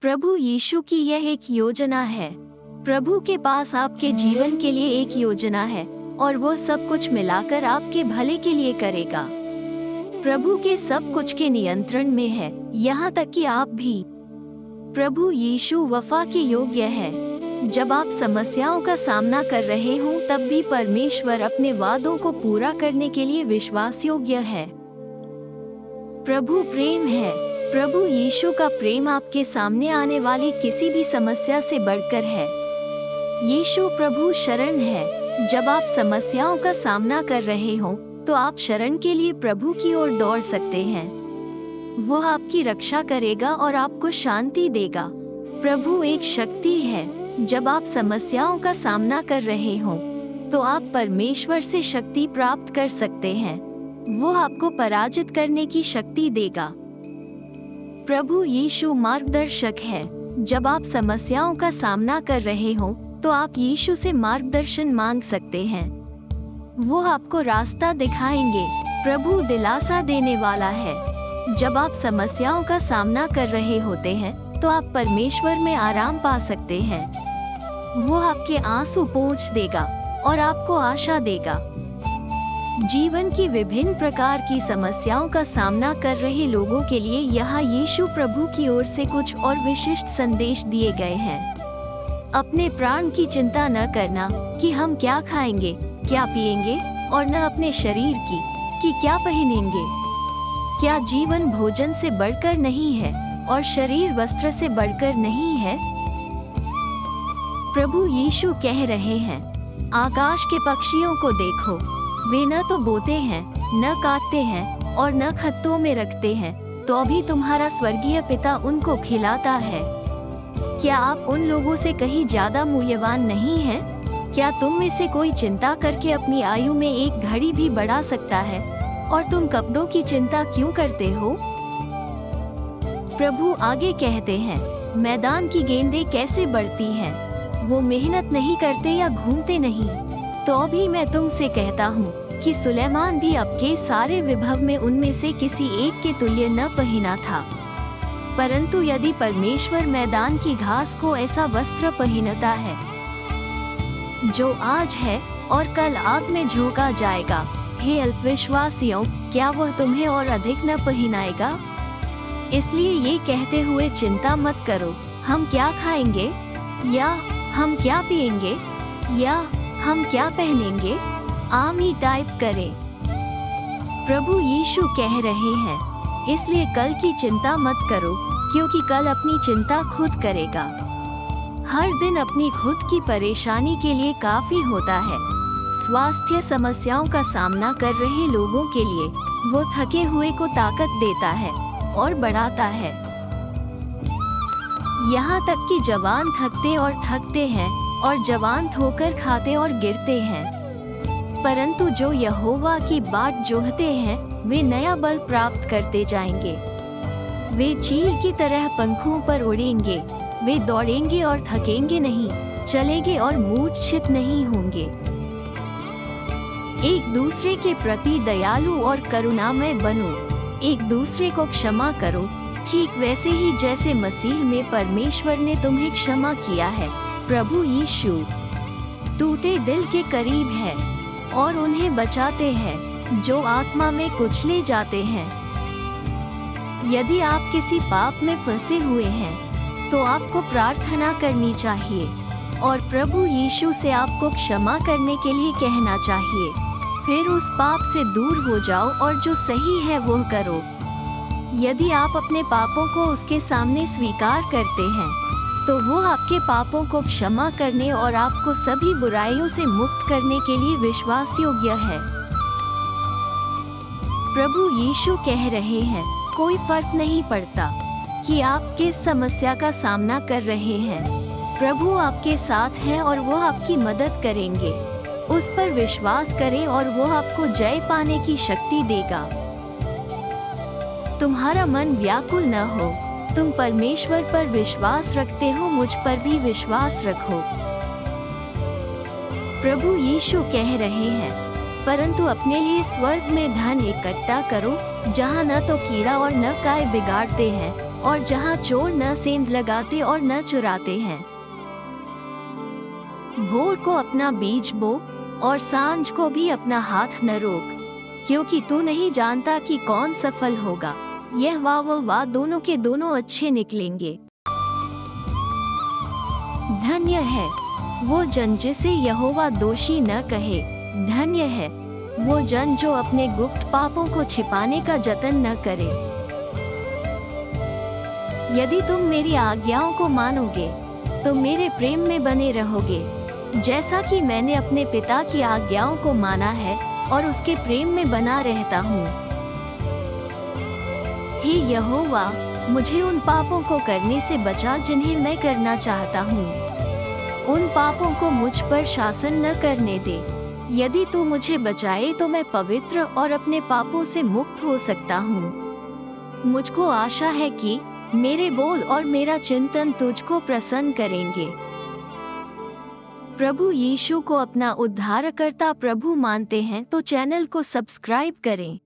प्रभु यीशु की यह एक योजना है। प्रभु के पास आपके जीवन के लिए एक योजना है और वो सब कुछ मिलाकर आपके भले के लिए करेगा। प्रभु के सब कुछ के नियंत्रण में है, यहाँ तक कि आप भी। प्रभु यीशु वफा के योग्य है। जब आप समस्याओं का सामना कर रहे हों तब भी परमेश्वर अपने वादों को पूरा करने के लिए विश्वास योग्य है। प्रभु प्रेम है। प्रभु यीशु का प्रेम आपके सामने आने वाली किसी भी समस्या से बढ़कर है। यीशु प्रभु शरण है। जब आप समस्याओं का सामना कर रहे हों तो आप शरण के लिए प्रभु की ओर दौड़ सकते हैं। वो आपकी रक्षा करेगा और आपको शांति देगा। प्रभु एक शक्ति है। जब आप समस्याओं का सामना कर रहे हों तो आप परमेश्वर से शक्ति प्राप्त कर सकते हैं। वो आपको पराजित करने की शक्ति देगा। प्रभु यीशु मार्गदर्शक है। जब आप समस्याओं का सामना कर रहे हों तो आप यीशु से मार्गदर्शन मांग सकते हैं। वो आपको रास्ता दिखाएंगे। प्रभु दिलासा देने वाला है। जब आप समस्याओं का सामना कर रहे होते हैं तो आप परमेश्वर में आराम पा सकते हैं। वो आपके आंसू पोंछ देगा और आपको आशा देगा। जीवन की विभिन्न प्रकार की समस्याओं का सामना कर रहे लोगों के लिए यहाँ यीशु प्रभु की ओर से कुछ और विशिष्ट संदेश दिए गए हैं। अपने प्राण की चिंता न करना कि हम क्या खाएंगे, क्या पिएंगे, और न अपने शरीर की कि क्या पहनेंगे। क्या जीवन भोजन से बढ़कर नहीं है और शरीर वस्त्र से बढ़कर नहीं है? प्रभु यीशु कह रहे हैं, आकाश के पक्षियों को देखो, वे न तो बोते हैं, न काटते हैं और न खत्तों में रखते हैं, तो भी तुम्हारा स्वर्गीय पिता उनको खिलाता है। क्या आप उन लोगों से कहीं ज्यादा मूल्यवान नहीं हैं? क्या तुम में से कोई चिंता करके अपनी आयु में एक घड़ी भी बढ़ा सकता है? और तुम कपड़ों की चिंता क्यों करते हो? प्रभु आगे कहते हैं, मैदान की गेंदें कैसे बढ़ती हैं? वो मेहनत नहीं करते या घूमते नहीं। तो भी मैं तुमसे कहता हूँ कि सुलेमान भी आपके सारे विभव में उनमें से किसी एक के तुल्य न पहना था। परंतु यदि परमेश्वर मैदान की घास को ऐसा वस्त्र पहनता है जो आज है और कल आग में झोंका जाएगा, हे अल्पविश्वासियों, क्या वह तुम्हें और अधिक न पहनाएगा? इसलिए ये कहते हुए चिंता मत करो, हम क्या खाएंगे, या हम क्या पिएंगे, या हम क्या पहनेंगे। आम ही टाइप करें। प्रभु यीशु कह रहे हैं, इसलिए कल की चिंता मत करो, क्योंकि कल अपनी चिंता खुद करेगा। हर दिन अपनी खुद की परेशानी के लिए काफी होता है। स्वास्थ्य समस्याओं का सामना कर रहे लोगों के लिए वो थके हुए को ताकत देता है और बढ़ाता है। यहाँ तक कि जवान थकते और थकते हैं और जवान ठोकर खाते और गिरते हैं। परंतु जो यहोवा की बाट जोहते हैं वे नया बल प्राप्त करते जाएंगे। वे चील की तरह पंखों पर उड़ेंगे। वे दौड़ेंगे और थकेंगे नहीं, चलेंगे और मूर्छित नहीं होंगे। एक दूसरे के प्रति दयालु और करुणामय बनो। एक दूसरे को क्षमा करो, ठीक वैसे ही जैसे मसीह में परमेश्वर ने तुम्हें क्षमा किया है। प्रभु यीशु टूटे दिल के करीब है और उन्हें बचाते हैं जो आत्मा में कुचले जाते हैं। यदि आप किसी पाप में फंसे हुए हैं तो आपको प्रार्थना करनी चाहिए और प्रभु यीशु से आपको क्षमा करने के लिए कहना चाहिए। फिर उस पाप से दूर हो जाओ और जो सही है वो करो। यदि आप अपने पापों को उसके सामने स्वीकार करते हैं तो वो आपके पापों को क्षमा करने और आपको सभी बुराइयों से मुक्त करने के लिए विश्वास योग्य है। प्रभु यीशु कह रहे हैं, कोई फर्क नहीं पड़ता कि आप किस समस्या का सामना कर रहे हैं। प्रभु आपके साथ है और वो आपकी मदद करेंगे। उस पर विश्वास करें और वो आपको जय पाने की शक्ति देगा। तुम्हारा मन व्याकुल न हो। तुम परमेश्वर पर विश्वास रखते हो, मुझ पर भी विश्वास रखो। प्रभु यीशु कह रहे हैं, परंतु अपने लिए स्वर्ग में धन इकट्ठा करो, जहाँ न तो कीड़ा और न काय बिगाड़ते हैं और जहाँ चोर न सेंध लगाते और न चुराते हैं। भोर को अपना बीज बो और सांझ को भी अपना हाथ न रोक, क्योंकि तू नहीं जानता कि कौन सफल होगा। यह वाह दोनों के दोनों अच्छे निकलेंगे। धन्य है वो जन जिसे यहोवा दोषी न कहे। धन्य है वो जन जो अपने गुप्त पापों को छिपाने का जतन न करे। यदि तुम मेरी आज्ञाओं को मानोगे तो मेरे प्रेम में बने रहोगे, जैसा कि मैंने अपने पिता की आज्ञाओं को माना है और उसके प्रेम में बना रहता हूँ। हे यहोवा, मुझे उन पापों को करने से बचा जिन्हें मैं करना चाहता हूँ। उन पापों को मुझ पर शासन न करने दे। यदि तू मुझे बचाए तो मैं पवित्र और अपने पापों से मुक्त हो सकता हूँ। मुझको आशा है कि मेरे बोल और मेरा चिंतन तुझको प्रसन्न करेंगे। प्रभु यीशु को अपना उद्धारकर्ता प्रभु मानते हैं तो चैनल को सब्सक्राइब करें।